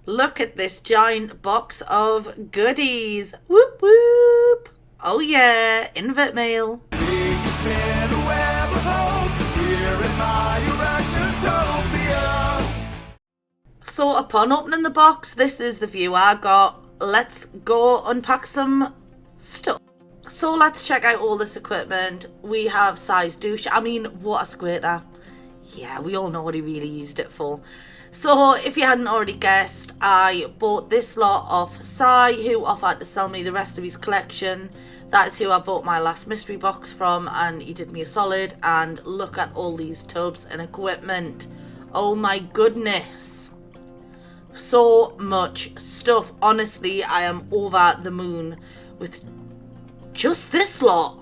Look at this giant box of goodies. Whoop whoop. Oh yeah, invert mail. So upon opening the box, this is the view I got. Let's go unpack some stuff. So let's check out all this equipment. We have size douche. I mean, water squirter. Yeah, we all know what he really used it for. So if you hadn't already guessed, I bought this lot off Si, who offered to sell me the rest of his collection. That is who I bought my last mystery box from, and he did me a solid. And look at all these tubs and equipment. Oh my goodness. So much stuff. Honestly, I am over the moon with just this lot.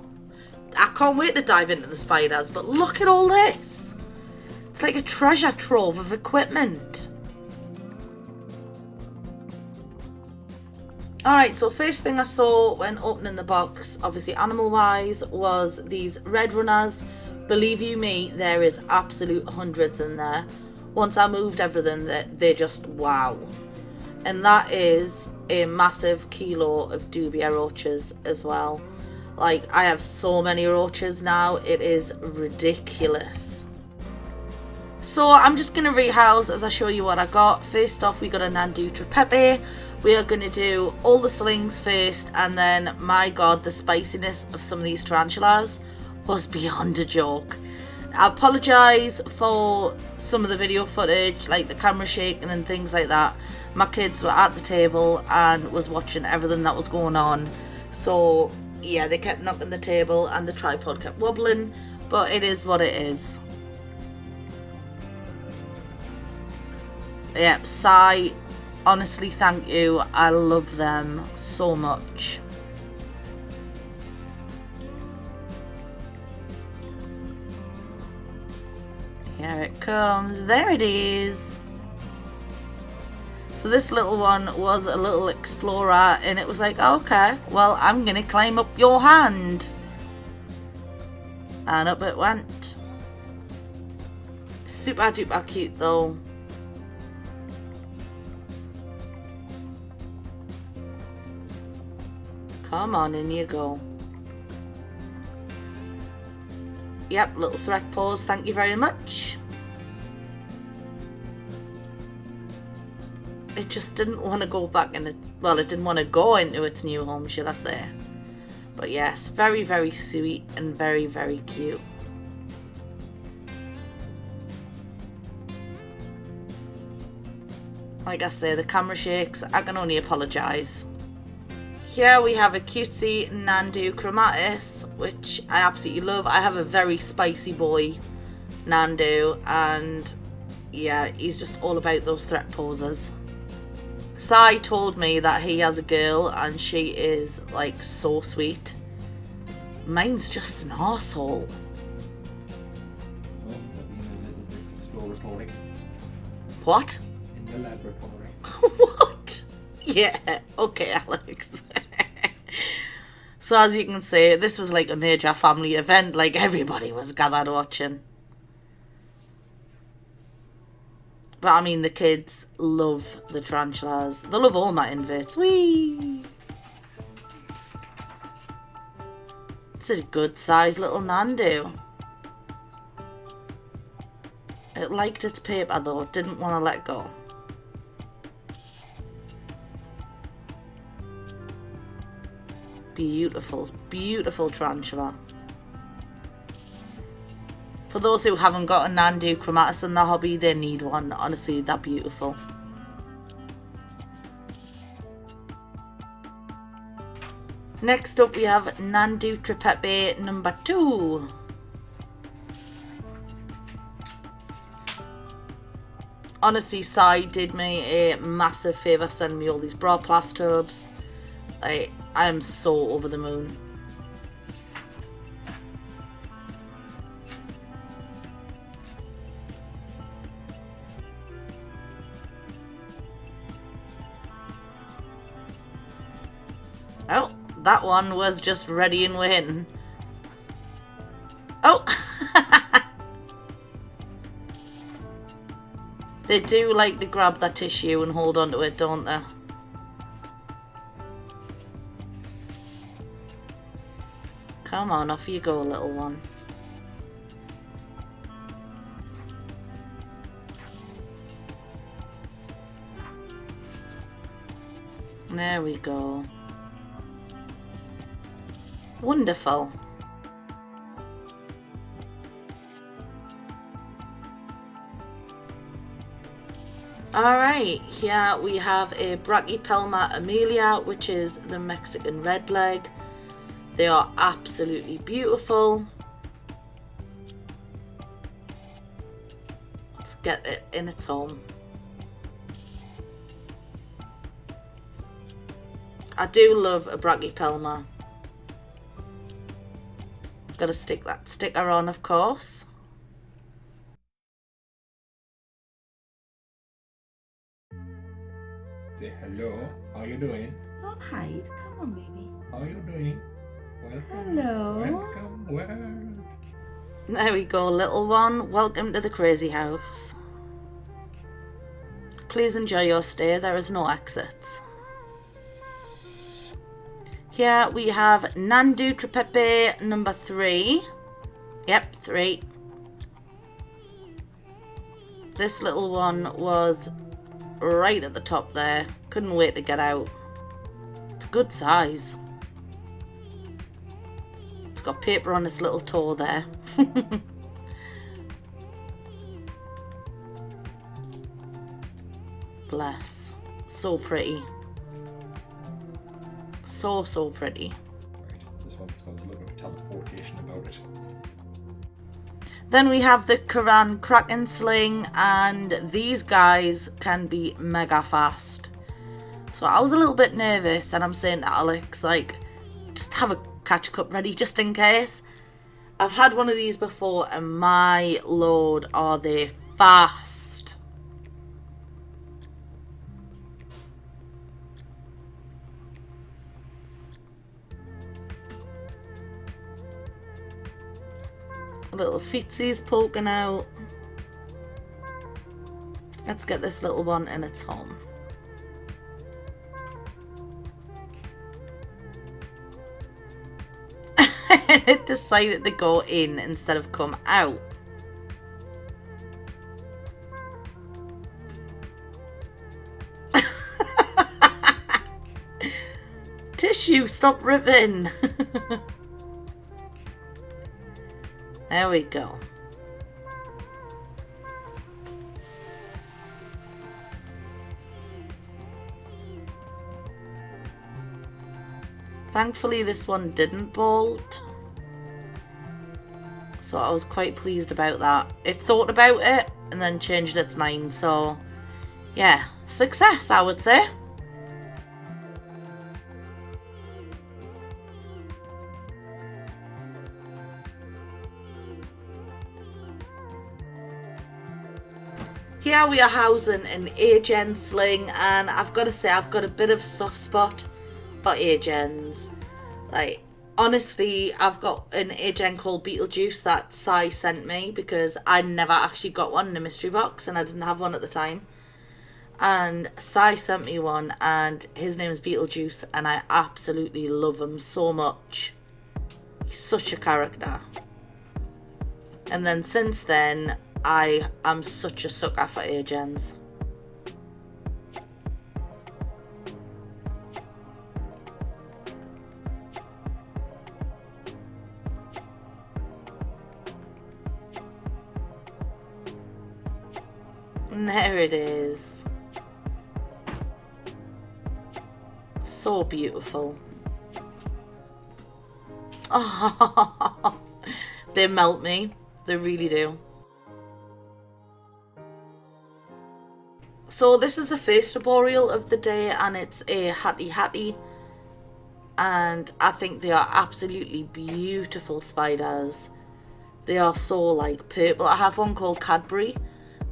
I can't wait to dive into the spiders, but look at all this. It's like a treasure trove of equipment. Alright, so first thing I saw when opening the box, obviously animal wise, was these red runners. Believe you me, there is absolute hundreds in there. Once I moved everything, they just wow. And that is a massive kilo of dubia roaches as well. Like, I have so many roaches now, it is ridiculous. So I'm just going to rehouse as I show you what I got. First off, we got a Nandutra Pepe. We are going to do all the slings first, and then, my god, the spiciness of some of these tarantulas was beyond a joke. I apologise for some of the video footage, like the camera shaking and things like that. My kids were at the table and was watching everything that was going on. So, yeah, they kept knocking the table and the tripod kept wobbling, but it is what it is. Yep, Si, honestly, thank you. I love them so much. Here it comes. There it is. So this little one was a little explorer, and it was like, okay, well, I'm going to climb up your hand. And up it went. Super duper cute though. Come on, in you go. Yep, little threat paws, thank you very much. It just didn't want to go back in it. Well, it didn't want to go into its new home, should I say. But yes, very, very sweet and very, very cute. Like I say, the camera shakes. I can only apologise. Here we have a cutesy Nandu chromatis, which I absolutely love. I have a very spicy boy, Nandu, and yeah, he's just all about those threat poses. Si told me that he has a girl and she is like so sweet. Mine's just an arsehole. Oh, that'd be a little bit exploratory. What? In the laboratory. What? Yeah, okay, Alex. So as you can see, this was like a major family event, like everybody was gathered watching. But I mean, the kids love the tarantulas. They love all my inverts. Whee! It's a good sized little Nandu. It liked its paper though, it didn't want to let go. Beautiful, beautiful tarantula. For those who haven't got a Nandu chromatis in their hobby, they need one. Honestly, they're beautiful. Next up, we have Nandutra Pepe number 2. Honestly, Si did me a massive favour sending me all these bra plast tubs. I am so over the moon. Oh, that one was just ready and waiting. Oh! They do like to grab that tissue and hold on to it, don't they? Come on, off you go, little one. There we go. Wonderful. Alright, here we have a Brachypelma amelia, which is the Mexican redleg. They are absolutely beautiful. Let's get it in its home. I do love a Brachypelma. Got to stick that sticker on, of course. Say hello. How you doing? Don't hide. Come on, baby. How you doing? Welcome. Hello. Welcome, world. There we go, little one. Welcome to the crazy house. Please enjoy your stay. There is no exits. Here we have Nandu Trepepe number 3. Yep, 3. This little one was right at the top there. Couldn't wait to get out. It's a good size. It's got paper on its little toe there. Bless. So pretty. So pretty. Right. This one's got a little bit of teleportation about it. Then we have the Quran Kraken Sling, and these guys can be mega fast. So I was a little bit nervous, and I'm saying to Alex, like, just have a catch cup ready just in case. I've had one of these before, and my lord, are they fast. Little feetsies poking out. Let's get this little one in its home. It decided to go in instead of come out. Tissue, stop ripping. There we go. Thankfully this one didn't bolt, so I was quite pleased about that. It thought about it and then changed its mind, so yeah, success I would say. Here we are housing an A-Gen sling, and I've got to say I've got a bit of a soft spot for A-Gens. Like, honestly, I've got an A-Gen called Beetlejuice that Sai sent me because I never actually got one in a mystery box and I didn't have one at the time. And Sai sent me one, and his name is Beetlejuice, and I absolutely love him so much. He's such a character. And then since then, I am such a sucker for A-Gens. And there it is. So beautiful. Oh, they melt me. They really do. So this is the first arboreal of the day, and it's a Hattie Hattie, and I think they are absolutely beautiful spiders. They are so like purple. I have one called Cadbury,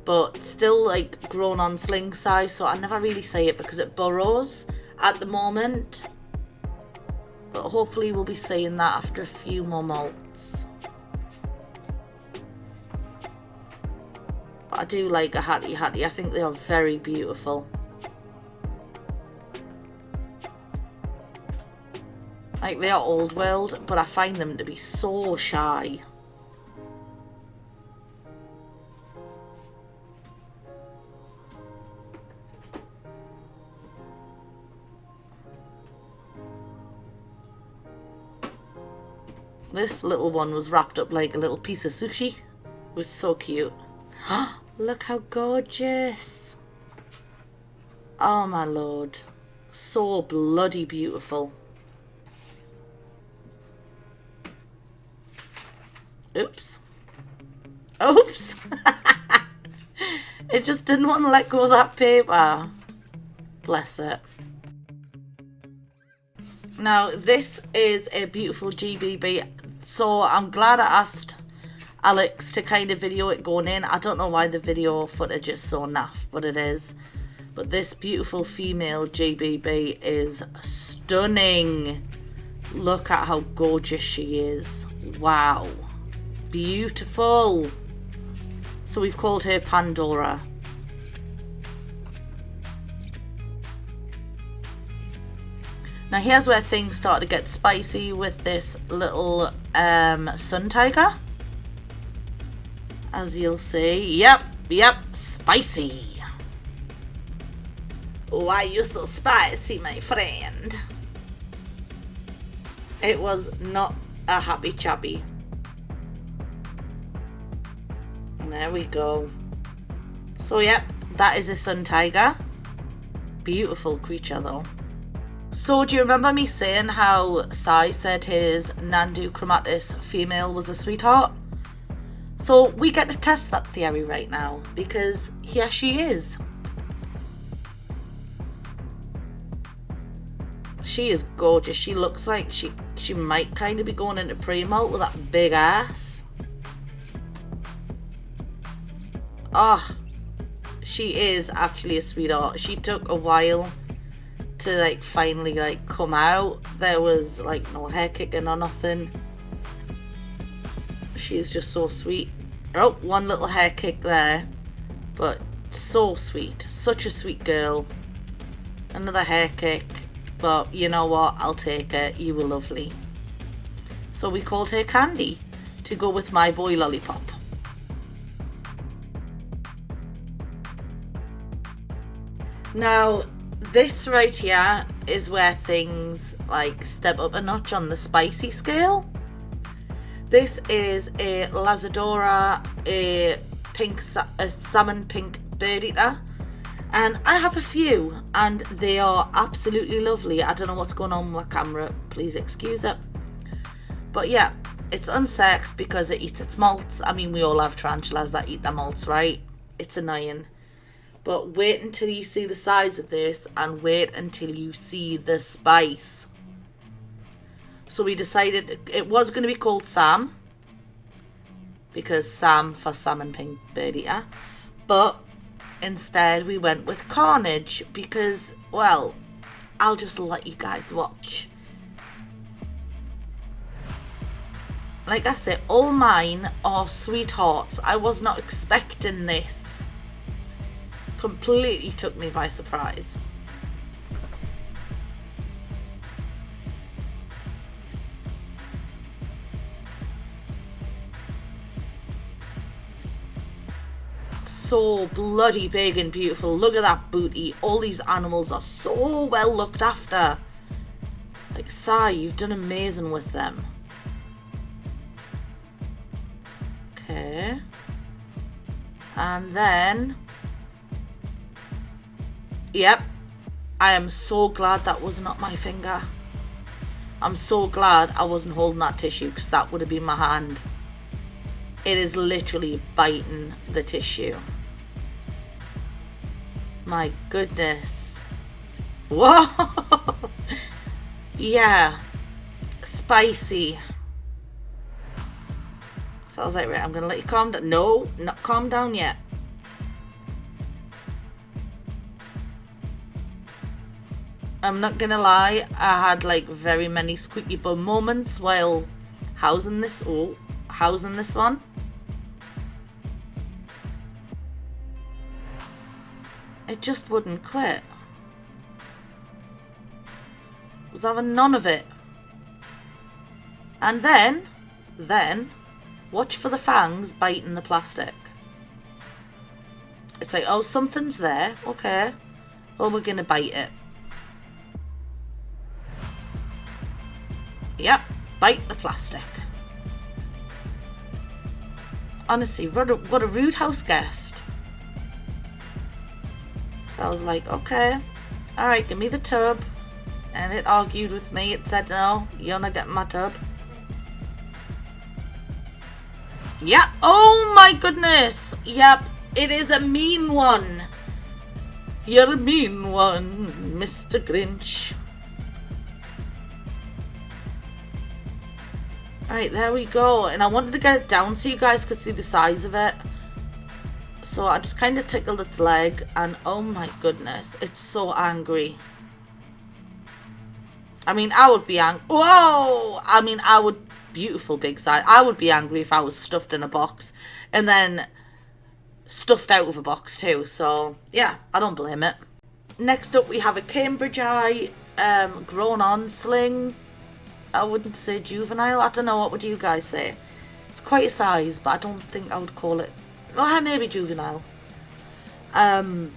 but still like grown on sling size, so I never really say it because it burrows at the moment, but hopefully we'll be seeing that after a few more molts. But I do like a hattie. I think they are very beautiful. Like, they are old world, but I find them to be so shy. This little one was wrapped up like a little piece of sushi. It was so cute. Look how gorgeous. Oh my lord. So bloody beautiful. Oops. Oops. It just didn't want to let go of that paper. Bless it. Now, this is a beautiful GBB. So I'm glad I asked Alex to kind of video it going in. I don't know why the video footage is so naff, but it is. But this beautiful female GBB is stunning. Look at how gorgeous she is. Wow. Beautiful. So we've called her Pandora. Now here's where things start to get spicy with this little sun tiger. As you'll see. Yep, spicy. Why you so spicy, my friend? It was not a happy chappy. And there we go. So yep, that is a sun tiger. Beautiful creature though. So do you remember me saying how Sai said his Nandu chromatis female was a sweetheart? So we get to test that theory right now, because here she is. She is gorgeous. She looks like she might kind of be going into pre-molt with that big ass. Oh, she is actually a sweetheart. She took a while to like finally like come out. There was like no hair kicking or nothing. She is just so sweet. Oh, one little hair kick there, but so sweet. Such a sweet girl. Another hair kick, but you know what, I'll take it. You were lovely. So we called her Candy to go with my boy Lollipop. Now this right here is where things like step up a notch on the spicy scale. This is a Lazadora, a salmon pink bird eater, and I have a few and they are absolutely lovely. I don't know what's going on with my camera, please excuse it. But yeah, it's unsexed because it eats its molts. I mean, we all have tarantulas that eat their molts, right? It's annoying. But wait until you see the size of this and wait until you see the spice. So we decided it was going to be called Sam, because Sam for salmon pink bird eater. But instead we went with Carnage because, well, I'll just let you guys watch. Like I said, all mine are sweethearts. I was not expecting this. Completely took me by surprise. So bloody big and beautiful. Look at that booty. All these animals are so well looked after. Like, Sai, you've done amazing with them. Okay. And then, yep, I am so glad that was not my finger. I'm so glad I wasn't holding that tissue, because that would have been my hand. It is literally biting the tissue. My goodness. Whoa. Yeah. Spicy. So I was like, right, I'm going to let you calm down. No, not calm down yet. I'm not going to lie. I had like very many squeaky bum moments while housing this one. It just wouldn't quit. Was having none of it. And then, watch for the fangs biting the plastic. It's like, oh, something's there. Okay. Well, we're going to bite it. Yep. Bite the plastic. Honestly, what a rude house guest. So I was like, okay. Alright, give me the tub. And it argued with me. It said, no, you're not getting my tub. Yep. Oh my goodness. Yep. It is a mean one. You're a mean one, Mr. Grinch. Alright, there we go. And I wanted to get it down so you guys could see the size of it. So I just kind of tickled its leg. And oh my goodness, it's so angry. I mean, I would be angry. Whoa! I mean, I would... Beautiful big size. I would be angry if I was stuffed in a box. And then... stuffed out of a box too, so yeah, I don't blame it. Next up we have a Cambridge Eye grown on sling. I wouldn't say juvenile, I don't know, what would you guys say? It's quite a size, but I don't think I would call it, well, maybe juvenile. But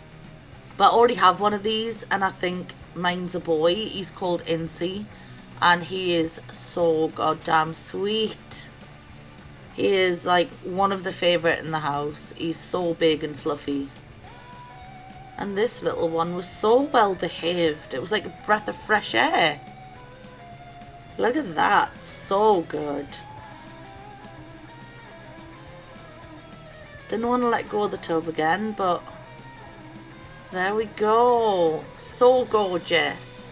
I already have one of these, and I think mine's a boy. He's called Incy, and he is so goddamn sweet. He is like one of the favourite in the house. He's so big and fluffy. And this little one was so well behaved. It was like a breath of fresh air. Look at that. So good. Didn't want to let go of the tub again, but there we go. So gorgeous.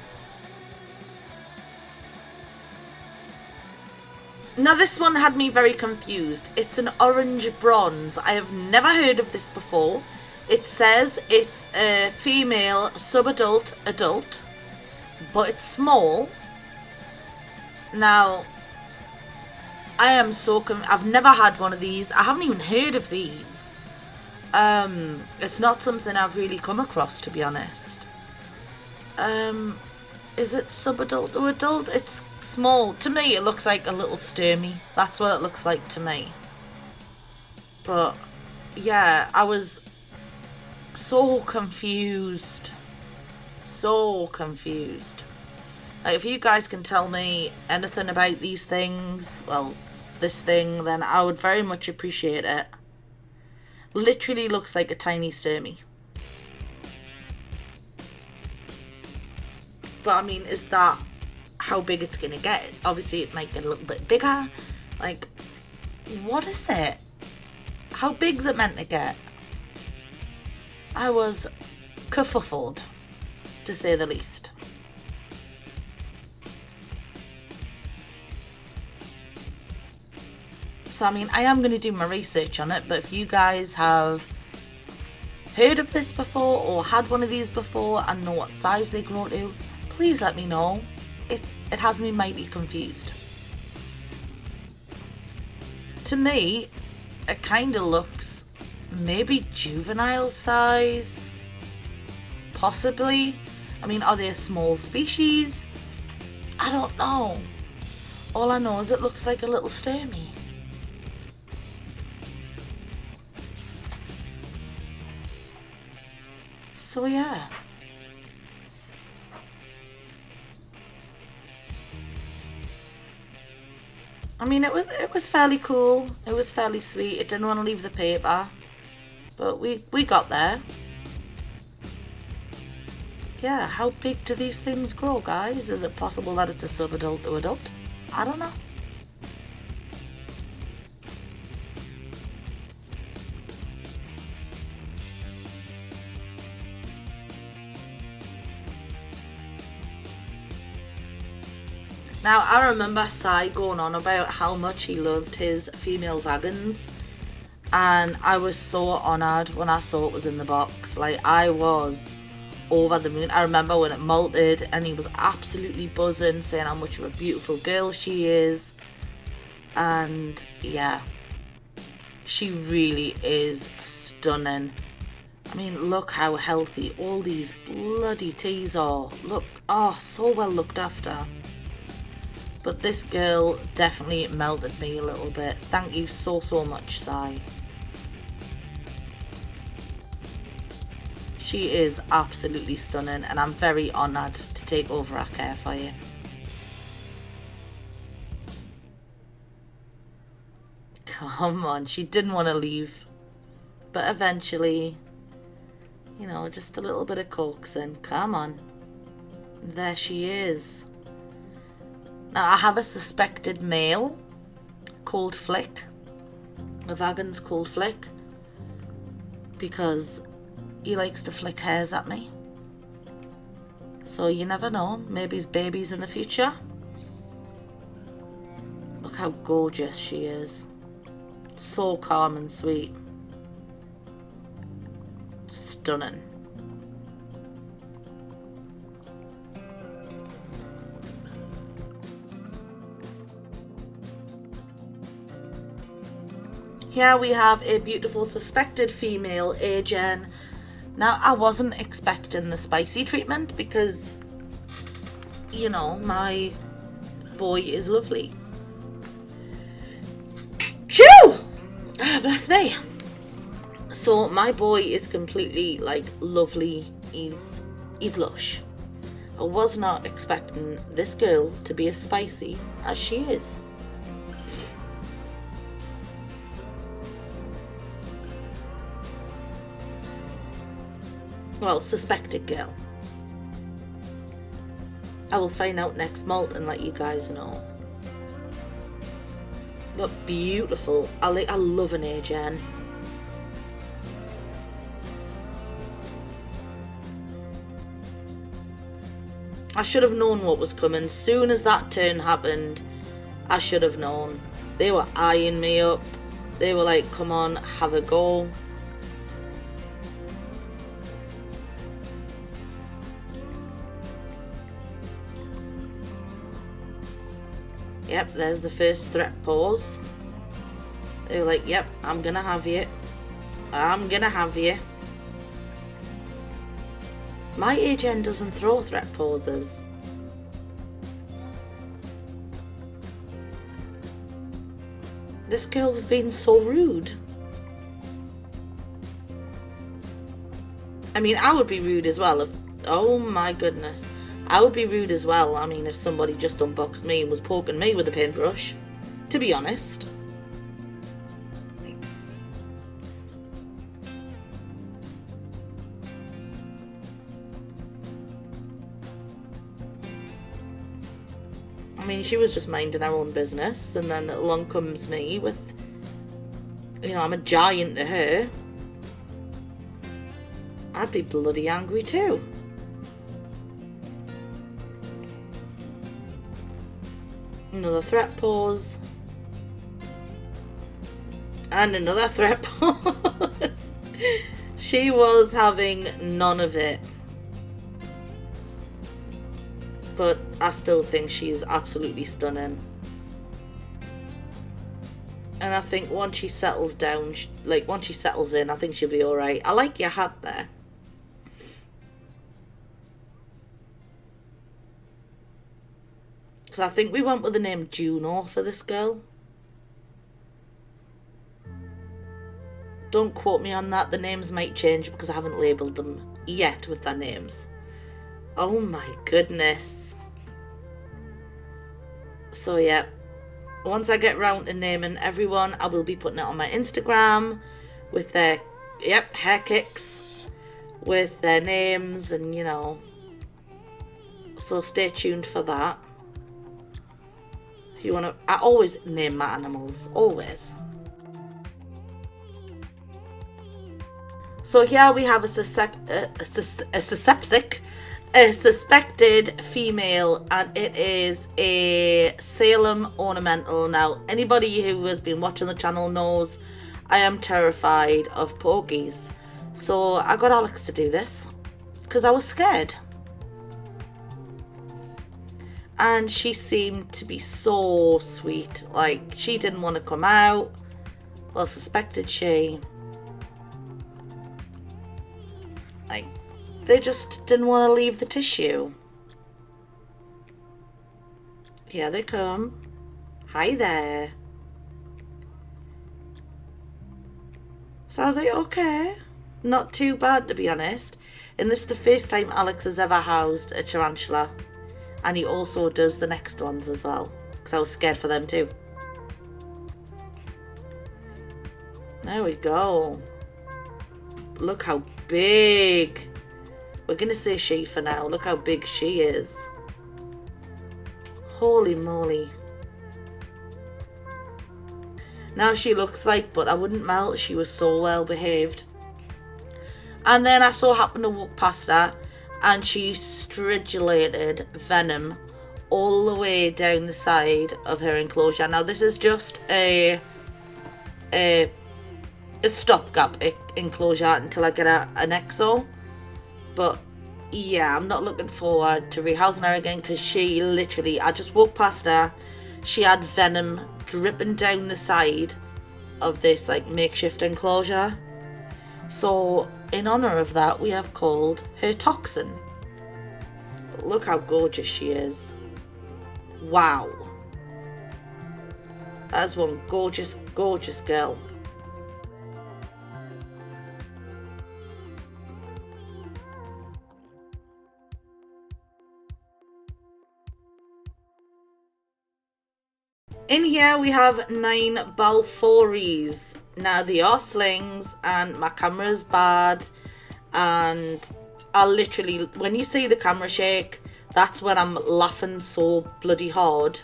Now this one had me very confused. It's an orange bronze. I have never heard of this before. It says it's a female subadult adult, but it's small. Now, I am so I've never had one of these. I haven't even heard of these. It's not something I've really come across, to be honest. Is it subadult or adult? It's small. To me, it looks like a little sturmy. That's what it looks like to me. But, yeah, I was so confused. So confused. Like, if you guys can tell me anything about these things, well, this thing, then I would very much appreciate it. Literally looks like a tiny sturmy. But I mean, is that how big it's gonna get? Obviously it might get a little bit bigger. Like, what is it? How big's it meant to get? I was kerfuffled, to say the least. So I mean, I am going to do my research on it, but if you guys have heard of this before or had one of these before and know what size they grow to, please let me know. It has me mighty confused. To me, it kind of looks maybe juvenile size, possibly. I mean, are they a small species? I don't know. All I know is it looks like a little sturmy. So yeah. I mean, it was fairly cool. It was fairly sweet. It didn't want to leave the paper, but we got there. Yeah, how big do these things grow, guys? Is it possible that it's a subadult to adult? I don't know. Now, I remember Sai going on about how much he loved his female vagons, and I was so honoured when I saw it was in the box. Like, I was over the moon. I remember when it molted and he was absolutely buzzing, saying how much of a beautiful girl she is. And yeah, she really is stunning. I mean, look how healthy all these bloody teas are. Look, oh, so well looked after. But this girl definitely melted me a little bit. Thank you so much, Sai. She is absolutely stunning, and I'm very honoured to take over her care for you. Come on, she didn't want to leave. But eventually, you know, just a little bit of coaxing. Come on. There she is. Now, I have a suspected male called Flick. A wagon's called Flick. Because he likes to flick hairs at me. So you never know. Maybe he's babies in the future. Look how gorgeous she is. So calm and sweet. Stunning. Here we have a beautiful suspected female Agen. Now, I wasn't expecting the spicy treatment because, you know, my boy is lovely. Phew! Ah, bless me. So my boy is completely like lovely. He's lush. I was not expecting this girl to be as spicy as she is. Well, suspected girl. I will find out next molt and let you guys know. But beautiful. I love an Agen. I should have known what was coming. Soon as that turn happened, I should have known. They were eyeing me up. They were like, come on, have a go. Yep, there's the first threat pause. They were like, yep, I'm gonna have you. I'm gonna have you. My Agen doesn't throw threat pauses. This girl was being so rude. I mean, I would be rude as well if... Oh my goodness. I would be rude as well, I mean, if somebody just unboxed me and was poking me with a paintbrush. To be honest. I mean, she was just minding her own business, and then along comes me with, you know, I'm a giant to her. I'd be bloody angry too. Another threat pause. And another threat pause. She was having none of it. But I still think she's absolutely stunning. And I think once she settles down, like once she settles in, I think she'll be alright. I like your hat there. So I think we went with the name Juno for this girl. Don't quote me on that. The names might change because I haven't labelled them yet with their names. Oh my goodness. So yeah, once I get round to naming everyone, I will be putting it on my Instagram with their, hair kicks, with their names and, you know. So stay tuned for that. If you want to, I always name my animals, always. So here we have a suspected female, and it is a Salem ornamental. Now, anybody who has been watching the channel knows I am terrified of porgies. So I got Alex to do this because I was scared. And she seemed to be so sweet. Like, she didn't want to come out. Well, suspected she. They just didn't want to leave the tissue. Here they come. Hi there. So I was like, okay. Not too bad, to be honest. And this is the first time Alex has ever housed a tarantula. And he also does the next ones as well. Because I was scared for them too. There we go. Look how big. We're going to say she for now. Look how big she is. Holy moly. Now she looks like, but I wouldn't melt. She was so well behaved. And then I so happened to walk past her and she stridulated venom all the way down the side of her enclosure. Now this is just a stopgap enclosure until I get an exo. But yeah, I'm not looking forward to rehousing her again because she literally, I just walked past her. She had venom dripping down the side of this like makeshift enclosure. So in honor of that, we have called her Toxin. But look how gorgeous she is. Wow. That's one gorgeous, gorgeous girl. In here we have 9 Balfouris. Now they are slings and my camera's bad and I literally, when you see the camera shake, that's when I'm laughing so bloody hard.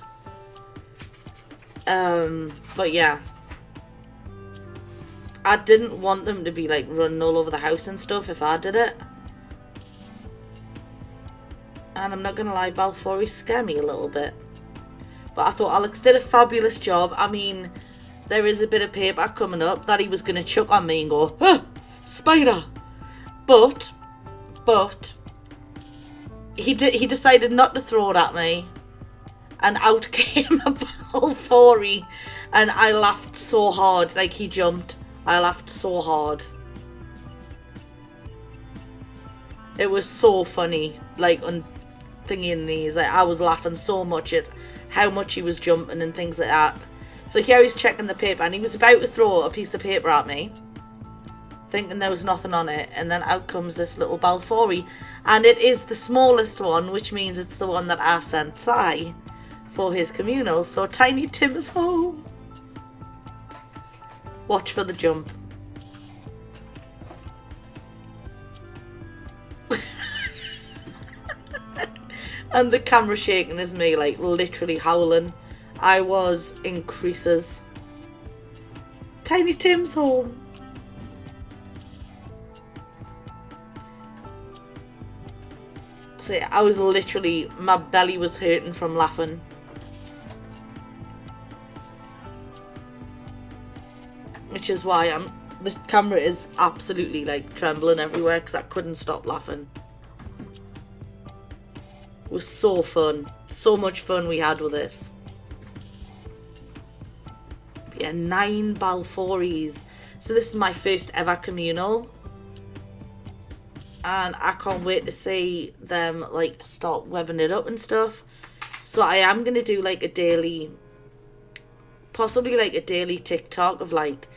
But yeah. I didn't want them to be like running all over the house and stuff if I did it. And I'm not gonna lie, Balfouri scare me a little bit. But I thought Alex did a fabulous job. I mean, there is a bit of paper coming up that he was going to chuck on me and go, ah, spider. But, he decided not to throw it at me. And out came a Balfouri. And I laughed so hard. Like, he jumped. I laughed so hard. It was so funny. Like, thinking these. Like, I was laughing so much at how much he was jumping and things like that. So here he's checking the paper and he was about to throw a piece of paper at me, thinking there was nothing on it, and then out comes this little Balfouri, and it is the smallest one, which means it's the one that I sent Si for his communal. So Tiny Tim is home. Watch for the jump. And the camera shaking is me, like, literally howling. I was in creases. Tiny Tim's home. So yeah, I was literally, my belly was hurting from laughing. Which is why the camera is absolutely, like, trembling everywhere because I couldn't stop laughing. It was so fun. So much fun we had with this. But yeah, 9 Balfouris. So this is my first ever communal. And I can't wait to see them like start webbing it up and stuff. So I am going to do like a daily, possibly like a daily TikTok of like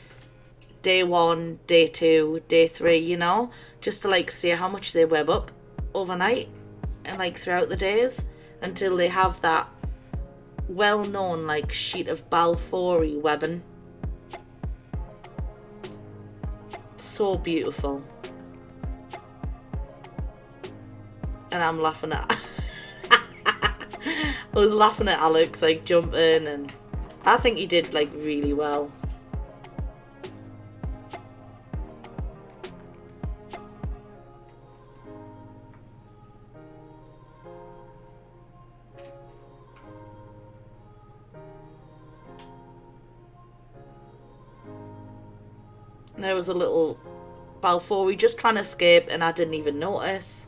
day 1, day 2, day 3, you know. Just to like see how much they web up overnight. And like throughout the days until they have that well-known like sheet of Balfouri webbing. So beautiful. And I'm laughing at I was laughing at Alex like jumping, and I think he did like really well. There was a little Balfouri just trying to escape and I didn't even notice.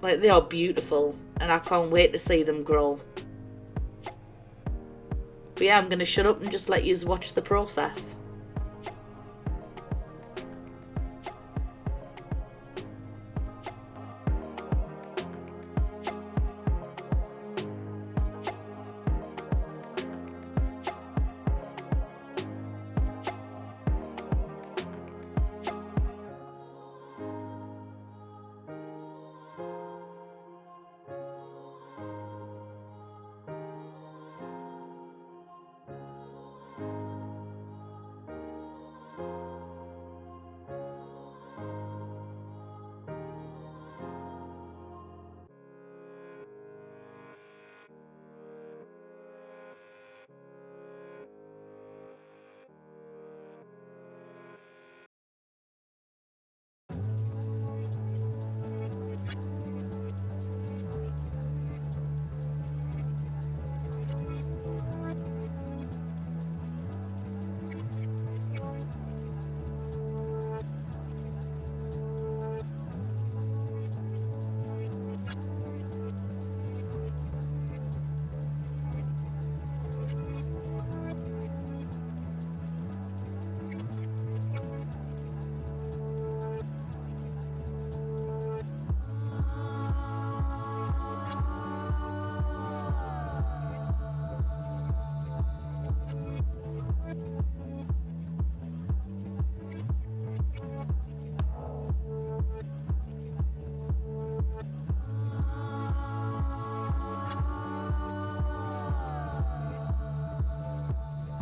Like, they are beautiful and I can't wait to see them grow. But yeah, I'm going to shut up and just let you watch the process.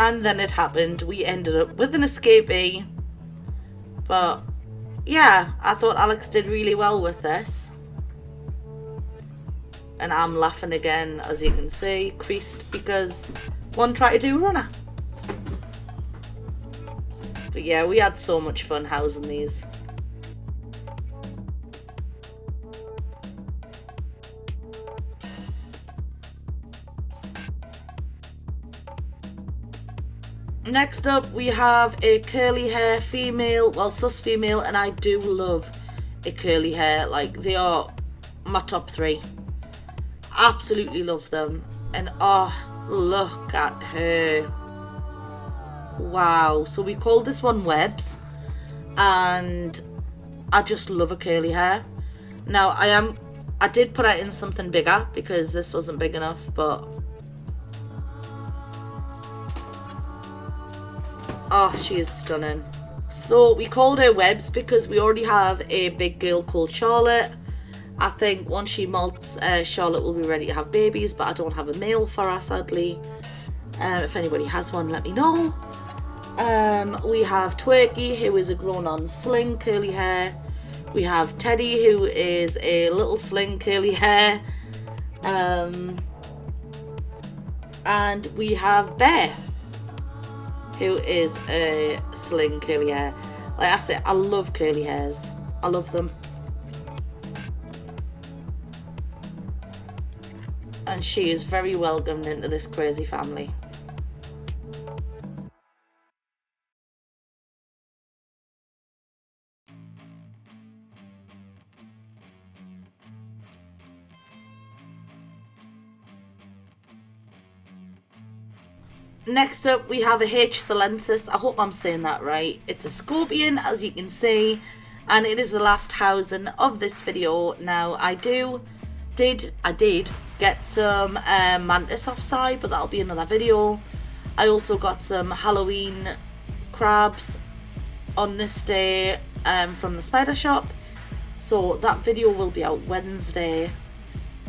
And then it happened. We ended up with an escapee. But yeah, I thought Alex did really well with this. And I'm laughing again, as you can see, creased because one tried to do runner. But yeah, we had so much fun housing these. Next up, we have a curly hair female, well, sus female, and I do love a curly hair. Like, they are my top 3. Absolutely love them. And oh, look at her. Wow. So we called this one Webs, and I just love a curly hair. Now, I did put it in something bigger because this wasn't big enough, but oh, she is stunning. So we called her Webs because we already have a big girl called Charlotte. I think once she molts, Charlotte will be ready to have babies, but I don't have a male for her, sadly. If anybody has one, let me know. We have Twerky, who is a grown-on sling, curly hair. We have Teddy, who is a little sling, curly hair. And we have Bear, who is a sling, curly hair. Like I said, I love curly hairs. I love them. And she is very welcomed into this crazy family. Next up, we have a H. silensis. I hope I'm saying that right. It's a scorpion, as you can see, and it is the last housing of this video. Now, I did get some mantis offside, but that'll be another video. I also got some Halloween crabs on this day from the spider shop, so that video will be out Wednesday.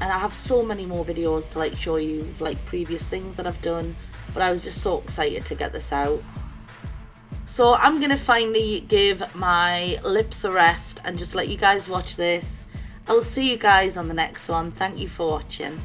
And I have so many more videos to like show you, like previous things that I've done, but I was just so excited to get this out. So I'm gonna finally give my lips a rest and just let you guys watch this. I'll see you guys on the next one. Thank you for watching.